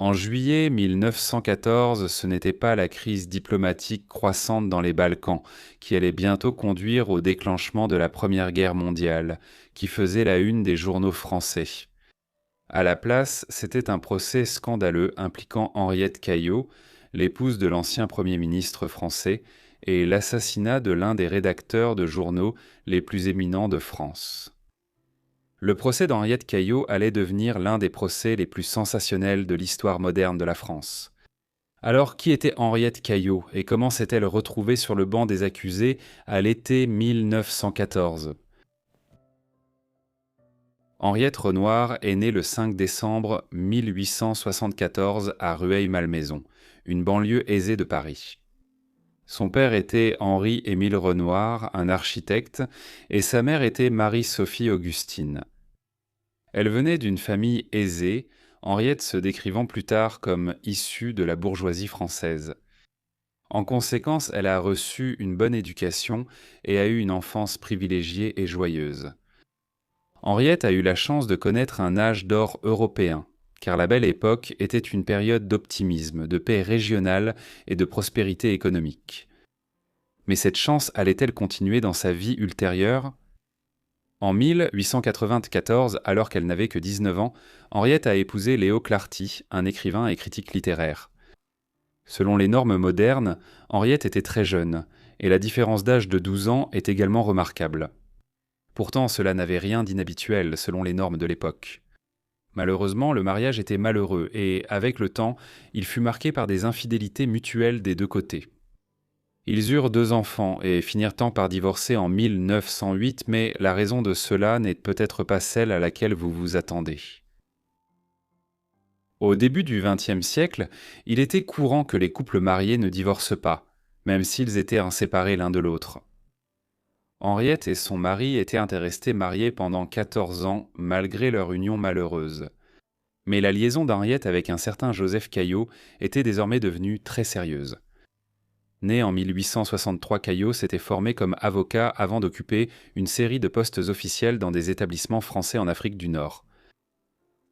En juillet 1914, ce n'était pas la crise diplomatique croissante dans les Balkans, qui allait bientôt conduire au déclenchement de la Première Guerre mondiale, qui faisait la une des journaux français. À la place, c'était un procès scandaleux impliquant Henriette Caillot, l'épouse de l'ancien Premier ministre français, et l'assassinat de l'un des rédacteurs de journaux les plus éminents de France. Le procès d'Henriette Caillot allait devenir l'un des procès les plus sensationnels de l'histoire moderne de la France. Alors, qui était Henriette Caillot et comment s'est-elle retrouvée sur le banc des accusés à l'été 1914 ? Henriette Renoir est née le 5 décembre 1874 à Rueil-Malmaison, une banlieue aisée de Paris. Son père était Henri-Émile Renoir, un architecte, et sa mère était Marie-Sophie Augustine. Elle venait d'une famille aisée, Henriette se décrivant plus tard comme issue de la bourgeoisie française. En conséquence, elle a reçu une bonne éducation et a eu une enfance privilégiée et joyeuse. Henriette a eu la chance de connaître un âge d'or européen, car la Belle Époque était une période d'optimisme, de paix régionale et de prospérité économique. Mais cette chance allait-elle continuer dans sa vie ultérieure ? En 1894, alors qu'elle n'avait que 19 ans, Henriette a épousé Léo Clarty, un écrivain et critique littéraire. Selon les normes modernes, Henriette était très jeune, et la différence d'âge de 12 ans est également remarquable. Pourtant, cela n'avait rien d'inhabituel selon les normes de l'époque. Malheureusement, le mariage était malheureux et, avec le temps, il fut marqué par des infidélités mutuelles des deux côtés. Ils eurent 2 enfants et finirent par divorcer en 1908, mais la raison de cela n'est peut-être pas celle à laquelle vous vous attendez. Au début du XXe siècle, il était courant que les couples mariés ne divorcent pas, même s'ils étaient inséparés l'un de l'autre. Henriette et son mari étaient restés mariés pendant 14 ans, malgré leur union malheureuse. Mais la liaison d'Henriette avec un certain Joseph Caillot était désormais devenue très sérieuse. Né en 1863, Caillot s'était formé comme avocat avant d'occuper une série de postes officiels dans des établissements français en Afrique du Nord.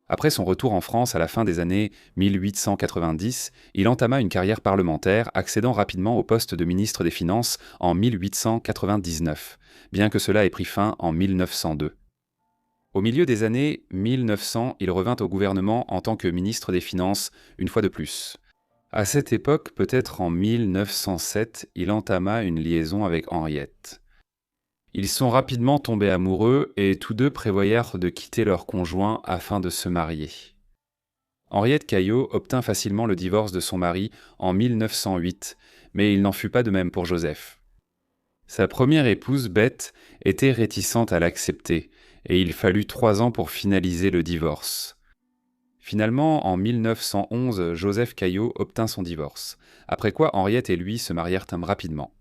Après son retour en France à la fin des années 1890, il entama une carrière parlementaire, accédant rapidement au poste de ministre des Finances en 1899, bien que cela ait pris fin en 1902. Au milieu des années 1900, il revint au gouvernement en tant que ministre des Finances, une fois de plus. À cette époque, peut-être en 1907, il entama une liaison avec Henriette. Ils sont rapidement tombés amoureux et tous deux prévoyèrent de quitter leur conjoint afin de se marier. Henriette Caillot obtint facilement le divorce de son mari en 1908, mais il n'en fut pas de même pour Joseph. Sa première épouse, Bette, était réticente à l'accepter, et il fallut 3 ans pour finaliser le divorce. Finalement, en 1911, Joseph Caillot obtint son divorce, après quoi Henriette et lui se marièrent rapidement.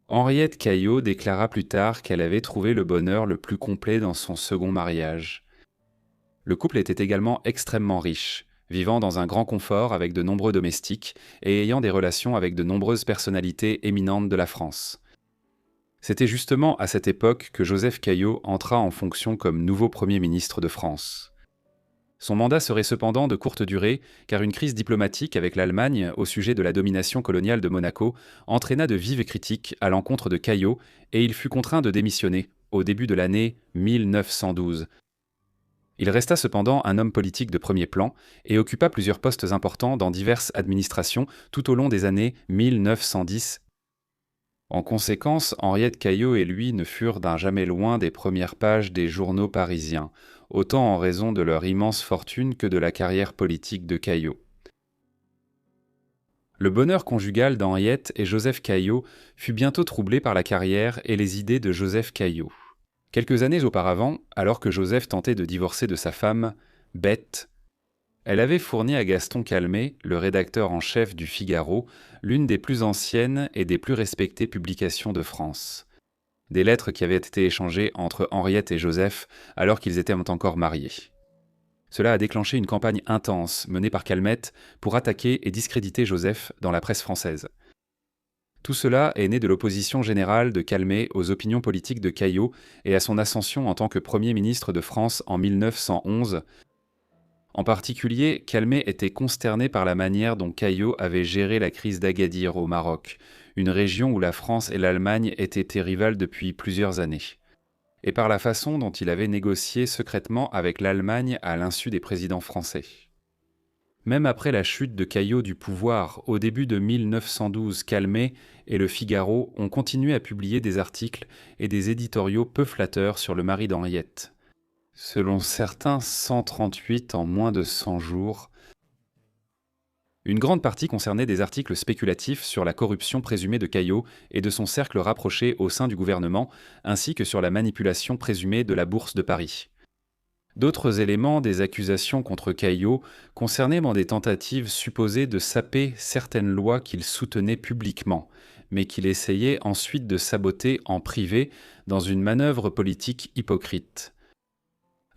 Henriette Caillot déclara plus tard qu'elle avait trouvé le bonheur le plus complet dans son second mariage. Le couple était également extrêmement riche, vivant dans un grand confort avec de nombreux domestiques et ayant des relations avec de nombreuses personnalités éminentes de la France. C'était justement à cette époque que Joseph Caillot entra en fonction comme nouveau Premier ministre de France. Son mandat serait cependant de courte durée, car une crise diplomatique avec l'Allemagne au sujet de la domination coloniale de Monaco entraîna de vives critiques à l'encontre de Caillot et il fut contraint de démissionner au début de l'année 1912. Il resta cependant un homme politique de premier plan et occupa plusieurs postes importants dans diverses administrations tout au long des années 1910. En conséquence, Henriette Caillot et lui ne furent d'un jamais loin des premières pages des journaux parisiens, autant en raison de leur immense fortune que de la carrière politique de Caillot. Le bonheur conjugal d'Henriette et Joseph Caillot fut bientôt troublé par la carrière et les idées de Joseph Caillot. Quelques années auparavant, alors que Joseph tentait de divorcer de sa femme, Bette, elle avait fourni à Gaston Calmet, le rédacteur en chef du Figaro, l'une des plus anciennes et des plus respectées publications de France. Des lettres qui avaient été échangées entre Henriette et Joseph alors qu'ils étaient encore mariés. Cela a déclenché une campagne intense menée par Calmette pour attaquer et discréditer Joseph dans la presse française. Tout cela est né de l'opposition générale de Calmet aux opinions politiques de Caillot et à son ascension en tant que Premier ministre de France en 1911. En particulier, Calmet était consterné par la manière dont Caillaux avait géré la crise d'Agadir au Maroc, une région où la France et l'Allemagne étaient rivales depuis plusieurs années, et par la façon dont il avait négocié secrètement avec l'Allemagne à l'insu des présidents français. Même après la chute de Caillaux du pouvoir au début de 1912, Calmet et Le Figaro ont continué à publier des articles et des éditoriaux peu flatteurs sur le mari d'Henriette. Selon certains, 138 en moins de 100 jours. Une grande partie concernait des articles spéculatifs sur la corruption présumée de Caillaux et de son cercle rapproché au sein du gouvernement, ainsi que sur la manipulation présumée de la Bourse de Paris. D'autres éléments des accusations contre Caillaux concernaient des tentatives supposées de saper certaines lois qu'il soutenait publiquement, mais qu'il essayait ensuite de saboter en privé dans une manœuvre politique hypocrite.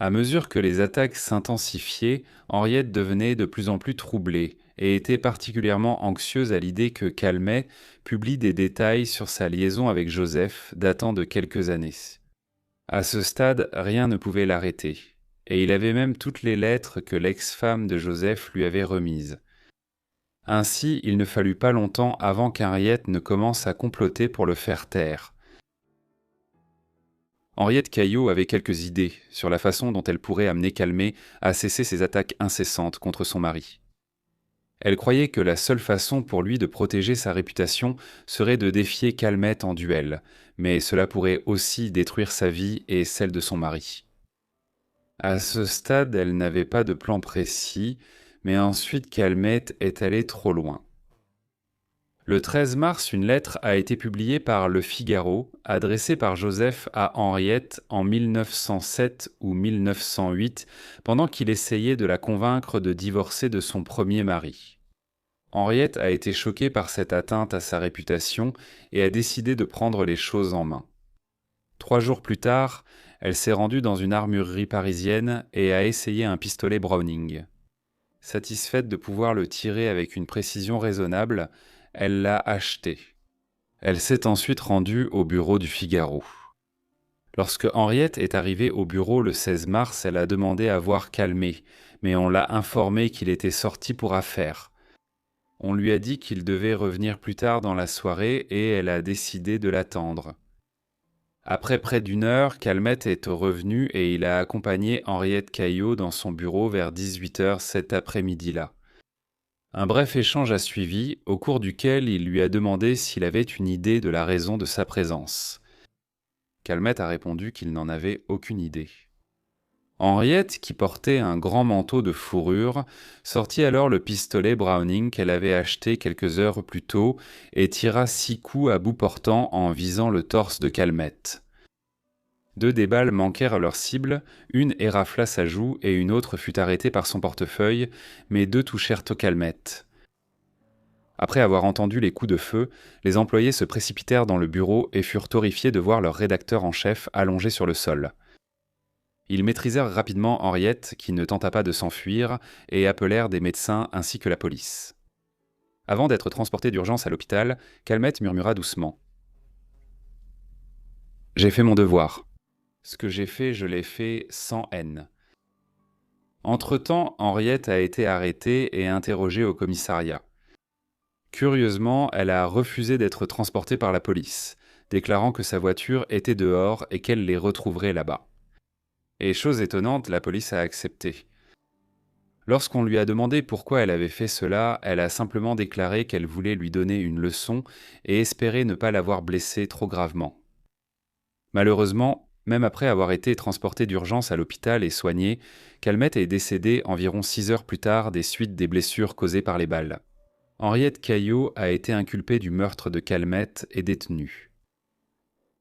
À mesure que les attaques s'intensifiaient, Henriette devenait de plus en plus troublée et était particulièrement anxieuse à l'idée que Calmet publie des détails sur sa liaison avec Joseph datant de quelques années. À ce stade, rien ne pouvait l'arrêter, et il avait même toutes les lettres que l'ex-femme de Joseph lui avait remises. Ainsi, il ne fallut pas longtemps avant qu'Henriette ne commence à comploter pour le faire taire. Henriette Caillaux avait quelques idées sur la façon dont elle pourrait amener Calmet à cesser ses attaques incessantes contre son mari. Elle croyait que la seule façon pour lui de protéger sa réputation serait de défier Calmet en duel, mais cela pourrait aussi détruire sa vie et celle de son mari. À ce stade, elle n'avait pas de plan précis, mais ensuite Calmet est allé trop loin. Le 13 mars, une lettre a été publiée par Le Figaro, adressée par Joseph à Henriette en 1907 ou 1908, pendant qu'il essayait de la convaincre de divorcer de son premier mari. Henriette a été choquée par cette atteinte à sa réputation et a décidé de prendre les choses en main. 3 jours plus tard, elle s'est rendue dans une armurerie parisienne et a essayé un pistolet Browning. Satisfaite de pouvoir le tirer avec une précision raisonnable, elle l'a acheté. Elle s'est ensuite rendue au bureau du Figaro. Lorsque Henriette est arrivée au bureau le 16 mars, elle a demandé à voir Calmet, mais on l'a informé qu'il était sorti pour affaires. On lui a dit qu'il devait revenir plus tard dans la soirée et elle a décidé de l'attendre. Après près d'1 heure, Calmet est revenu et il a accompagné Henriette Caillaux dans son bureau vers 18h cet après-midi-là. Un bref échange a suivi, au cours duquel il lui a demandé s'il avait une idée de la raison de sa présence. Calmet a répondu qu'il n'en avait aucune idée. Henriette, qui portait un grand manteau de fourrure, sortit alors le pistolet Browning qu'elle avait acheté quelques heures plus tôt et tira 6 coups à bout portant en visant le torse de Calmet. 2 des balles manquèrent à leur cible, une érafla sa joue et une autre fut arrêtée par son portefeuille, mais 2 touchèrent au Calmet. Après avoir entendu les coups de feu, les employés se précipitèrent dans le bureau et furent horrifiés de voir leur rédacteur en chef allongé sur le sol. Ils maîtrisèrent rapidement Henriette, qui ne tenta pas de s'enfuir, et appelèrent des médecins ainsi que la police. Avant d'être transporté d'urgence à l'hôpital, Calmet murmura doucement. « J'ai fait mon devoir. Ce que j'ai fait, je l'ai fait sans haine. » Entre-temps, Henriette a été arrêtée et interrogée au commissariat. Curieusement, elle a refusé d'être transportée par la police, déclarant que sa voiture était dehors et qu'elle les retrouverait là-bas. Et chose étonnante, la police a accepté. Lorsqu'on lui a demandé pourquoi elle avait fait cela, elle a simplement déclaré qu'elle voulait lui donner une leçon et espérait ne pas l'avoir blessée trop gravement. Malheureusement, même après avoir été transportée d'urgence à l'hôpital et soignée, Calmet est décédée environ 6 heures plus tard des suites des blessures causées par les balles. Henriette Caillaux a été inculpée du meurtre de Calmet et détenue.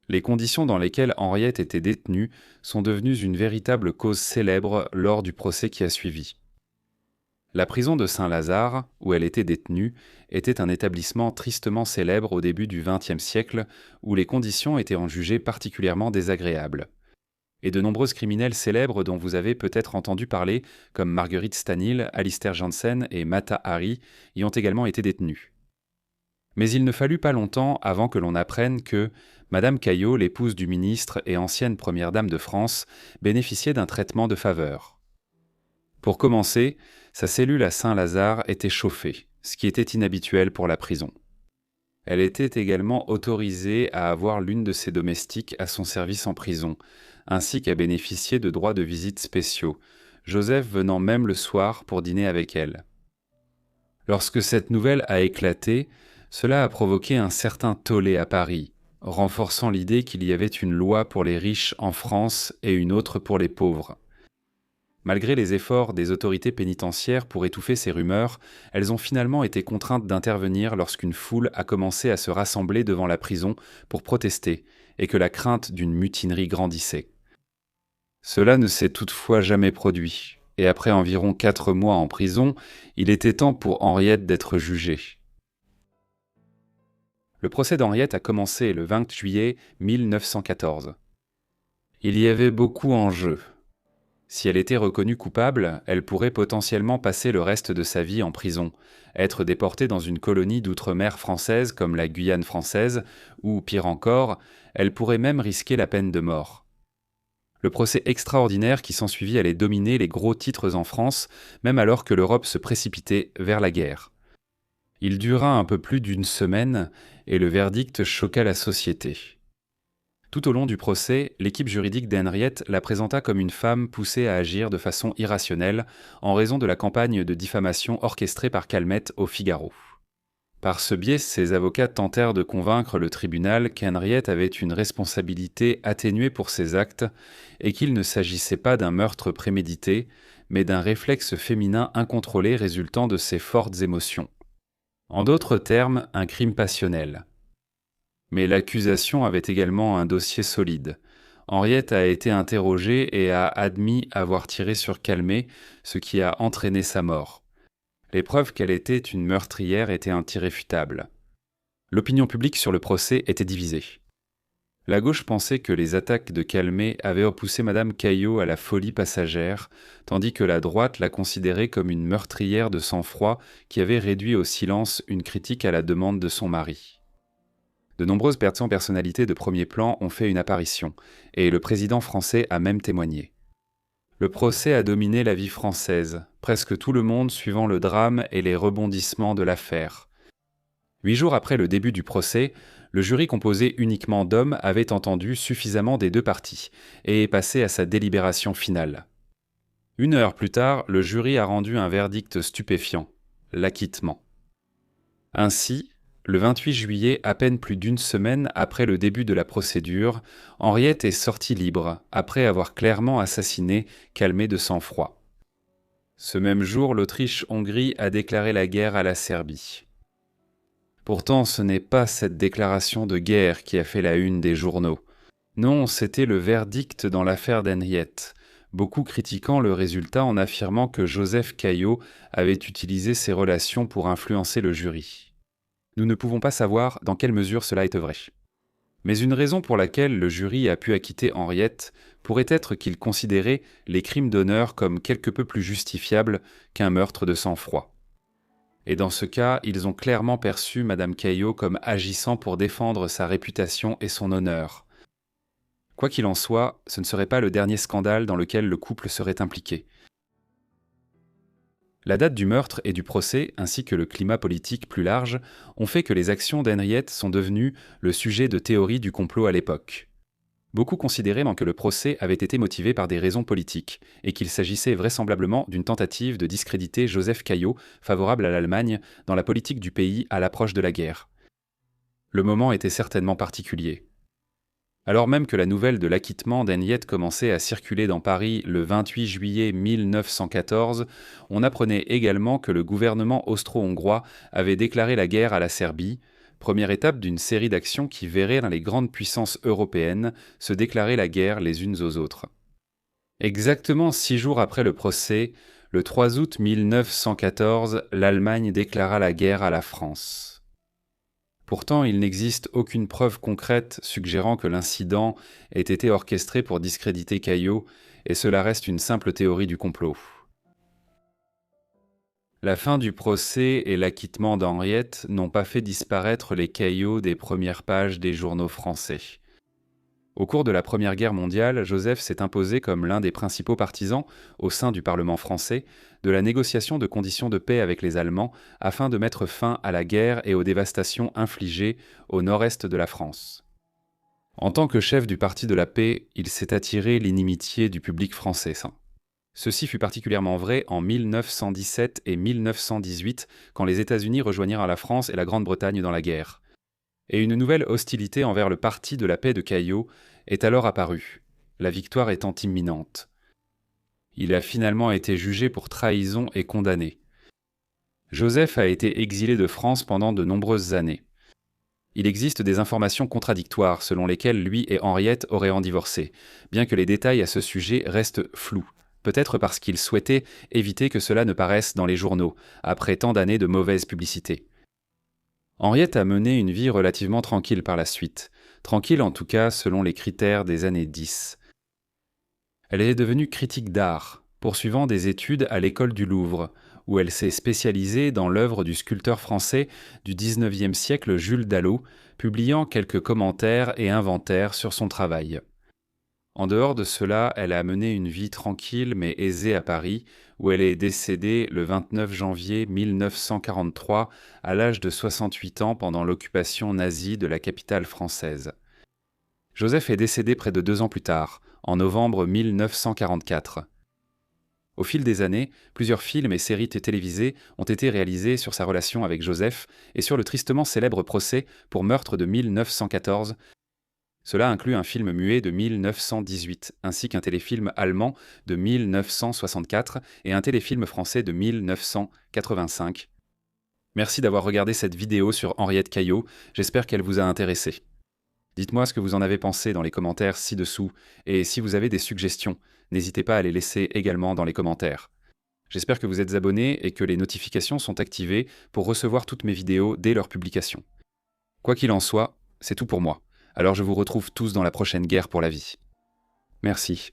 Les conditions dans lesquelles Henriette était détenue sont devenues une véritable cause célèbre lors du procès qui a suivi. La prison de Saint-Lazare, où elle était détenue, était un établissement tristement célèbre au début du XXe siècle, où les conditions étaient en jugées particulièrement désagréables. Et de nombreux criminels célèbres dont vous avez peut-être entendu parler, comme Marguerite Stanil, Alistair Jansen et Mata Hari, y ont également été détenus. Mais il ne fallut pas longtemps avant que l'on apprenne que Madame Caillaux, l'épouse du ministre et ancienne première dame de France, bénéficiait d'un traitement de faveur. Pour commencer, sa cellule à Saint-Lazare était chauffée, ce qui était inhabituel pour la prison. Elle était également autorisée à avoir l'une de ses domestiques à son service en prison, ainsi qu'à bénéficier de droits de visite spéciaux, Joseph venant même le soir pour dîner avec elle. Lorsque cette nouvelle a éclaté, cela a provoqué un certain tollé à Paris, renforçant l'idée qu'il y avait une loi pour les riches en France et une autre pour les pauvres. Malgré les efforts des autorités pénitentiaires pour étouffer ces rumeurs, elles ont finalement été contraintes d'intervenir lorsqu'une foule a commencé à se rassembler devant la prison pour protester et que la crainte d'une mutinerie grandissait. Cela ne s'est toutefois jamais produit, et après environ 4 mois en prison, il était temps pour Henriette d'être jugée. Le procès d'Henriette a commencé le 20 juillet 1914. Il y avait beaucoup en jeu. Si elle était reconnue coupable, elle pourrait potentiellement passer le reste de sa vie en prison, être déportée dans une colonie d'outre-mer française comme la Guyane française, ou pire encore, elle pourrait même risquer la peine de mort. Le procès extraordinaire qui s'ensuivit allait dominer les gros titres en France, même alors que l'Europe se précipitait vers la guerre. Il dura un peu plus d'une semaine, et le verdict choqua la société. Tout au long du procès, l'équipe juridique d'Henriette la présenta comme une femme poussée à agir de façon irrationnelle en raison de la campagne de diffamation orchestrée par Calmette au Figaro. Par ce biais, ses avocats tentèrent de convaincre le tribunal qu'Henriette avait une responsabilité atténuée pour ses actes et qu'il ne s'agissait pas d'un meurtre prémédité, mais d'un réflexe féminin incontrôlé résultant de ses fortes émotions. En d'autres termes, un crime passionnel. Mais l'accusation avait également un dossier solide. Henriette a été interrogée et a admis avoir tiré sur Calmet, ce qui a entraîné sa mort. Les preuves qu'elle était une meurtrière étaient irréfutables. L'opinion publique sur le procès était divisée. La gauche pensait que les attaques de Calmet avaient repoussé Madame Caillot à la folie passagère, tandis que la droite la considérait comme une meurtrière de sang-froid qui avait réduit au silence une critique à la demande de son mari. De nombreuses personnalités de premier plan ont fait une apparition, et le président français a même témoigné. Le procès a dominé la vie française, presque tout le monde suivant le drame et les rebondissements de l'affaire. 8 jours après le début du procès, le jury composé uniquement d'hommes avait entendu suffisamment des deux parties, et est passé à sa délibération finale. 1 heure plus tard, le jury a rendu un verdict stupéfiant, l'acquittement. Ainsi, le 28 juillet, à peine plus d'une semaine après le début de la procédure, Henriette est sortie libre, après avoir clairement assassiné Calmet de sang-froid. Ce même jour, l'Autriche-Hongrie a déclaré la guerre à la Serbie. Pourtant, ce n'est pas cette déclaration de guerre qui a fait la une des journaux. Non, c'était le verdict dans l'affaire d'Henriette, beaucoup critiquant le résultat en affirmant que Joseph Caillot avait utilisé ses relations pour influencer le jury. Nous ne pouvons pas savoir dans quelle mesure cela est vrai. Mais une raison pour laquelle le jury a pu acquitter Henriette pourrait être qu'il considérait les crimes d'honneur comme quelque peu plus justifiables qu'un meurtre de sang-froid. Et dans ce cas, ils ont clairement perçu Madame Caillot comme agissant pour défendre sa réputation et son honneur. Quoi qu'il en soit, ce ne serait pas le dernier scandale dans lequel le couple serait impliqué. La date du meurtre et du procès, ainsi que le climat politique plus large, ont fait que les actions d'Henriette sont devenues le sujet de théories du complot à l'époque. Beaucoup considéraient que le procès avait été motivé par des raisons politiques, et qu'il s'agissait vraisemblablement d'une tentative de discréditer Joseph Caillot, favorable à l'Allemagne, dans la politique du pays à l'approche de la guerre. Le moment était certainement particulier. Alors même que la nouvelle de l'acquittement d'Henriette commençait à circuler dans Paris le 28 juillet 1914, on apprenait également que le gouvernement austro-hongrois avait déclaré la guerre à la Serbie, première étape d'une série d'actions qui verraient les grandes puissances européennes se déclarer la guerre les unes aux autres. Exactement 6 jours après le procès, le 3 août 1914, l'Allemagne déclara la guerre à la France. Pourtant, il n'existe aucune preuve concrète suggérant que l'incident ait été orchestré pour discréditer Caillot, et cela reste une simple théorie du complot. La fin du procès et l'acquittement d'Henriette n'ont pas fait disparaître les Caillots des premières pages des journaux français. Au cours de la Première Guerre mondiale, Joseph s'est imposé comme l'un des principaux partisans, au sein du Parlement français, de la négociation de conditions de paix avec les Allemands afin de mettre fin à la guerre et aux dévastations infligées au nord-est de la France. En tant que chef du Parti de la paix, il s'est attiré l'inimitié du public français. Ceci fut particulièrement vrai en 1917 et 1918, quand les États-Unis rejoignirent la France et la Grande-Bretagne dans la guerre. Et une nouvelle hostilité envers le Parti de la paix de Caillaux est alors apparue, la victoire étant imminente. Il a finalement été jugé pour trahison et condamné. Joseph a été exilé de France pendant de nombreuses années. Il existe des informations contradictoires selon lesquelles lui et Henriette auraient en divorcé, bien que les détails à ce sujet restent flous. Peut-être parce qu'il souhaitait éviter que cela ne paraisse dans les journaux, après tant d'années de mauvaise publicité. Henriette a mené une vie relativement tranquille par la suite, tranquille en tout cas selon les critères des années 10. Elle est devenue critique d'art, poursuivant des études à l'école du Louvre, où elle s'est spécialisée dans l'œuvre du sculpteur français du XIXe siècle Jules Dallot, publiant quelques commentaires et inventaires sur son travail. En dehors de cela, elle a mené une vie tranquille mais aisée à Paris, où elle est décédée le 29 janvier 1943 à l'âge de 68 ans pendant l'occupation nazie de la capitale française. Joseph est décédé près de 2 ans plus tard, en novembre 1944. Au fil des années, plusieurs films et séries télévisées ont été réalisés sur sa relation avec Joseph et sur le tristement célèbre procès pour meurtre de 1914. Cela inclut un film muet de 1918, ainsi qu'un téléfilm allemand de 1964 et un téléfilm français de 1985. Merci d'avoir regardé cette vidéo sur Henriette Caillaux, j'espère qu'elle vous a intéressé. Dites-moi ce que vous en avez pensé dans les commentaires ci-dessous, et si vous avez des suggestions, n'hésitez pas à les laisser également dans les commentaires. J'espère que vous êtes abonnés et que les notifications sont activées pour recevoir toutes mes vidéos dès leur publication. Quoi qu'il en soit, c'est tout pour moi. Alors je vous retrouve tous dans la prochaine guerre pour la vie. Merci.